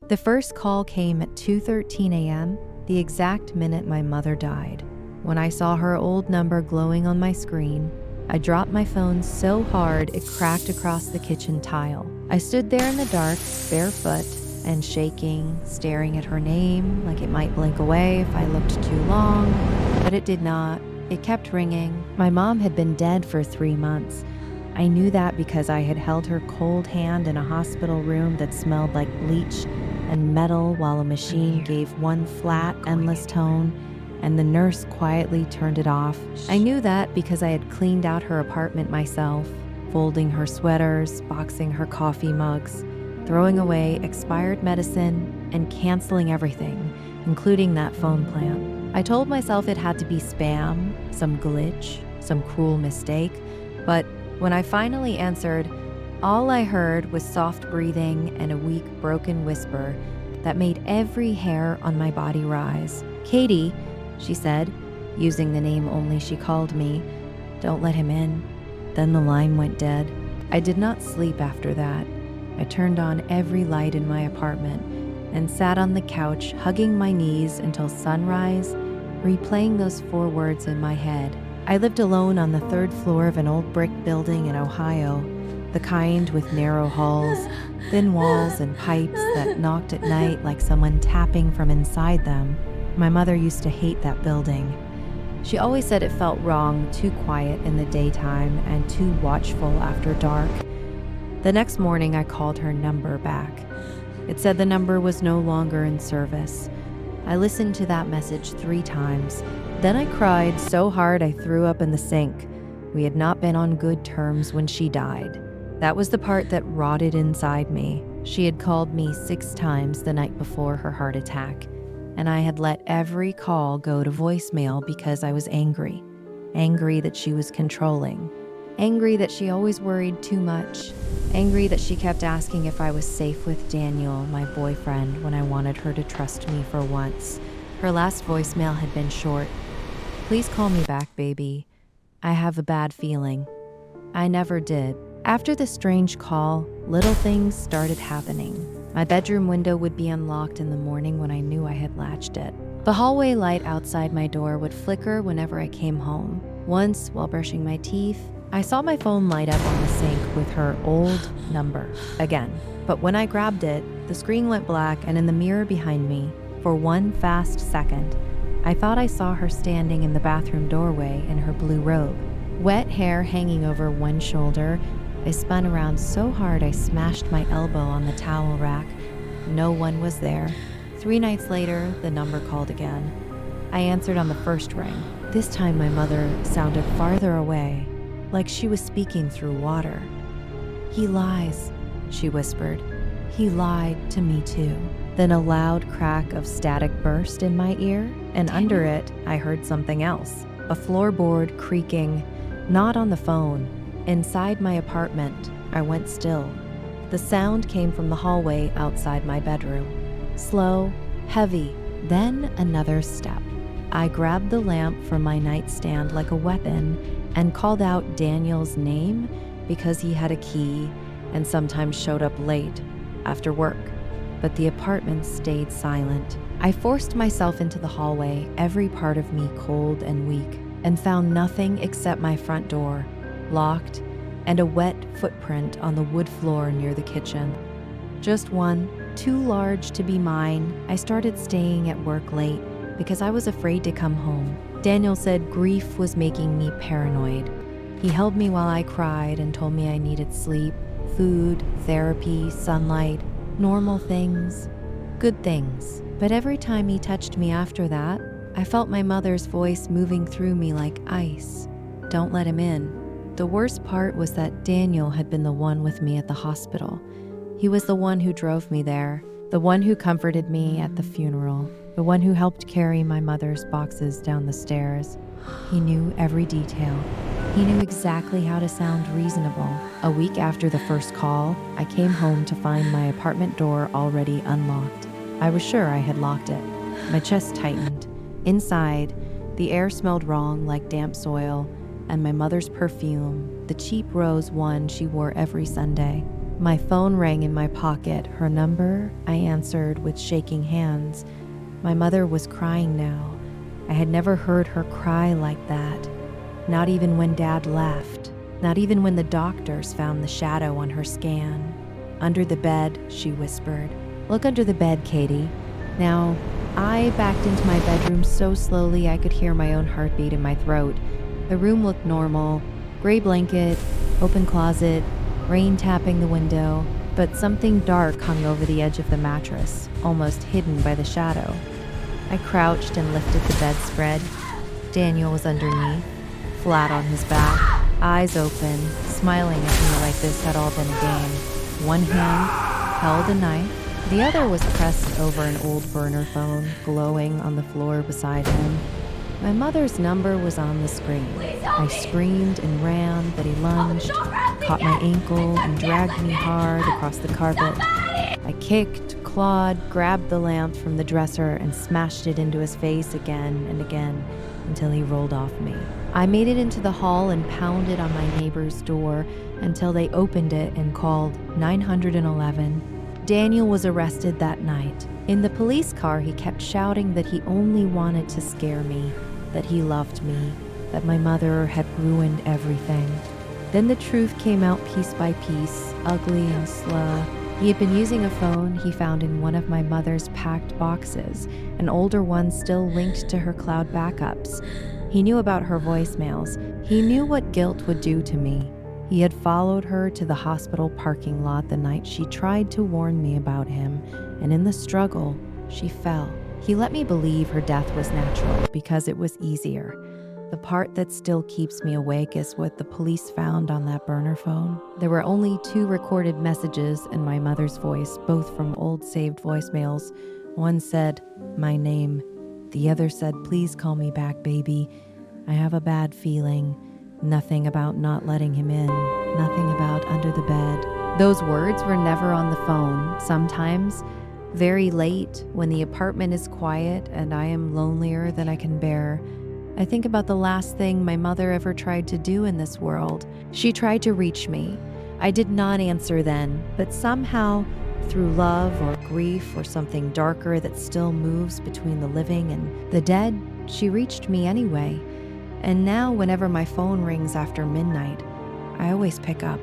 The first call came at 2:13 a.m., the exact minute my mother died. When I saw her old number glowing on my screen, I dropped my phone so hard it cracked across the kitchen tile. I stood there in the dark, barefoot and shaking, staring at her name like it might blink away if I looked too long, but it did not. It kept ringing. My mom had been dead for 3 months. I knew that because I had held her cold hand in a hospital room that smelled like bleach and metal while a machine gave one flat, endless tone, and the nurse quietly turned it off. I knew that because I had cleaned out her apartment myself, folding her sweaters, boxing her coffee mugs, throwing away expired medicine, and canceling everything, including that phone plan. I told myself it had to be spam, some glitch, some cruel mistake, but when I finally answered, all I heard was soft breathing and a weak, broken whisper that made every hair on my body rise. "Katie," she said, using the name only she called me, "don't let him in." Then the line went dead. I did not sleep after that. I turned on every light in my apartment and sat on the couch, hugging my knees until sunrise, replaying those 4 words in my head. I lived alone on the 3rd floor of an old brick building in Ohio, the kind with narrow halls, thin walls, and pipes that knocked at night like someone tapping from inside them. My mother used to hate that building. She always said it felt wrong, too quiet in the daytime and too watchful after dark. The next morning, I called her number back. It said the number was no longer in service. I listened to that message 3 times. Then I cried so hard I threw up in the sink. We had not been on good terms when she died. That was the part that rotted inside me. She had called me 6 times the night before her heart attack, and I had let every call go to voicemail because I was angry. Angry that she was controlling. Angry that she always worried too much. Angry that she kept asking if I was safe with Daniel, my boyfriend, when I wanted her to trust me for once. Her last voicemail had been short. "Please call me back, baby. I have a bad feeling." I never did. After the strange call, little things started happening. My bedroom window would be unlocked in the morning when I knew I had latched it. The hallway light outside my door would flicker whenever I came home. Once, while brushing my teeth, I saw my phone light up on the sink with her old number again. But when I grabbed it, the screen went black, and in the mirror behind me, for one fast second, I thought I saw her standing in the bathroom doorway in her blue robe. Wet hair hanging over one shoulder, I spun around so hard I smashed my elbow on the towel rack. No one was there. 3 nights later, the number called again. I answered on the first ring. This time my mother sounded farther away, like she was speaking through water. "He lies," she whispered. "He lied to me too." Then a loud crack of static burst in my ear, and under it, I heard something else. A floorboard creaking, not on the phone. Inside my apartment, I went still. The sound came from the hallway outside my bedroom. Slow, heavy, then another step. I grabbed the lamp from my nightstand like a weapon and called out Daniel's name because he had a key and sometimes showed up late after work. But the apartment stayed silent. I forced myself into the hallway, every part of me cold and weak, and found nothing except my front door, locked, and a wet footprint on the wood floor near the kitchen. Just one, too large to be mine. I started staying at work late because I was afraid to come home. Daniel said grief was making me paranoid. He held me while I cried and told me I needed sleep, food, therapy, sunlight, normal things, good things. But every time he touched me after that, I felt my mother's voice moving through me like ice. Don't let him in. The worst part was that Daniel had been the one with me at the hospital. He was the one who drove me there, the one who comforted me at the funeral, the one who helped carry my mother's boxes down the stairs. He knew every detail. He knew exactly how to sound reasonable. A week after the first call, I came home to find my apartment door already unlocked. I was sure I had locked it. My chest tightened. Inside, the air smelled wrong, like damp soil, and my mother's perfume, the cheap rose one she wore every Sunday, My phone rang in my pocket. Her number, I answered with shaking hands. My mother was crying now. I had never heard her cry like that. Not even when Dad left. Not even when the doctors found the shadow on her scan. "Under the bed," she whispered. "Look under the bed, Katie." Now, I backed into my bedroom so slowly I could hear my own heartbeat in my throat. The room looked normal. Gray blanket, open closet, rain tapping the window, but something dark hung over the edge of the mattress, almost hidden by the shadow. I crouched and lifted the bedspread. Daniel was underneath, flat on his back, eyes open, smiling at me like this had all been a game. One hand held a knife, the other was pressed over an old burner phone, glowing on the floor beside him. My mother's number was on the screen. I screamed and ran, but he lunged, caught my ankle, and dragged me hard across the carpet. I kicked, clawed, grabbed the lamp from the dresser, and smashed it into his face again and again until he rolled off me. I made it into the hall and pounded on my neighbor's door until they opened it and called 911. Daniel was arrested that night. In the police car, he kept shouting that he only wanted to scare me, that he loved me, that my mother had ruined everything. Then the truth came out piece by piece, ugly and slow. He had been using a phone he found in one of my mother's packed boxes, an older one still linked to her cloud backups. He knew about her voicemails. He knew what guilt would do to me. He had followed her to the hospital parking lot the night she tried to warn me about him, and in the struggle, she fell. He let me believe her death was natural because it was easier. The part that still keeps me awake is what the police found on that burner phone. There were only 2 recorded messages in my mother's voice, both from old saved voicemails. One said, "My name." The other said, "Please call me back, baby. I have a bad feeling." Nothing about not letting him in. Nothing about under the bed. Those words were never on the phone. Sometimes, very late, when the apartment is quiet and I am lonelier than I can bear, I think about the last thing my mother ever tried to do in this world. She tried to reach me. I did not answer then, but somehow, through love or grief or something darker that still moves between the living and the dead, she reached me anyway. And now, whenever my phone rings after midnight, I always pick up.